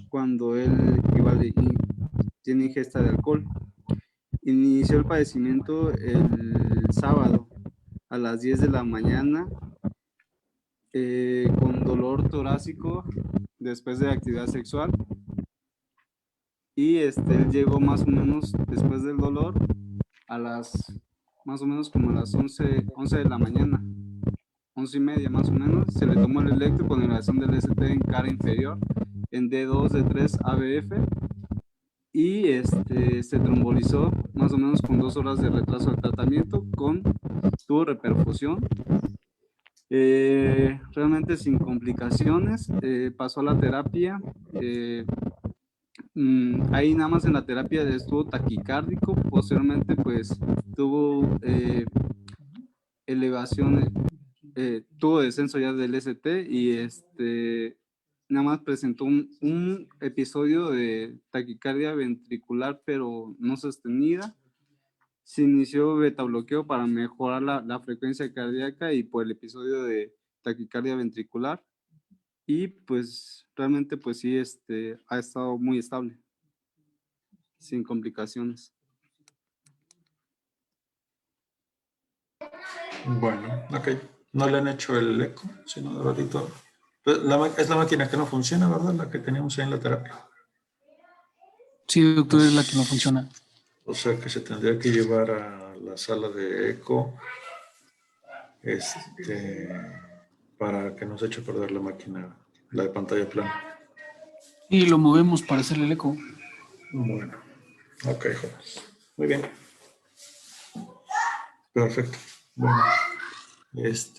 cuando él igual tiene ingesta de alcohol. Inició el padecimiento el sábado a las 10 de la mañana con dolor torácico después de actividad sexual y él llegó más o menos después del dolor a las más o menos como a las 11 de la mañana, 11:30 más o menos. Se le tomó el electro con elevación del ST en cara inferior en D2, D3, ABF y se trombolizó más o menos con 2 horas de retraso del tratamiento, tuvo reperfusión, realmente sin complicaciones. Pasó a la terapia, ahí nada más en la terapia estuvo taquicárdico, posteriormente pues tuvo elevación, tuvo descenso ya del ST y nada más presentó un episodio de taquicardia ventricular, pero no sostenida. Se inició beta bloqueo para mejorar la frecuencia cardíaca y por el episodio de taquicardia ventricular. Y pues realmente pues sí, ha estado muy estable, sin complicaciones. Bueno, ok. No le han hecho el eco, sino de ratito. Es la máquina que no funciona, ¿verdad? La que teníamos ahí en la terapia. Sí, doctor, es la que no funciona. O sea que se tendría que llevar a la sala de eco para que no se eche a perder la máquina, la de pantalla plana. Y lo movemos para hacerle el eco. Bueno, ok, jóvenes. Muy bien. Perfecto. Bueno, pues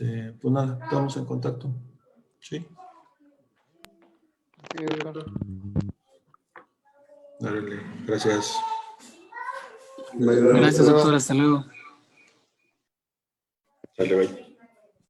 nada, estamos en contacto. ¿Sí? Sí, doctor. Dale, gracias. Gracias, doctor. Hasta luego. Dale, bye.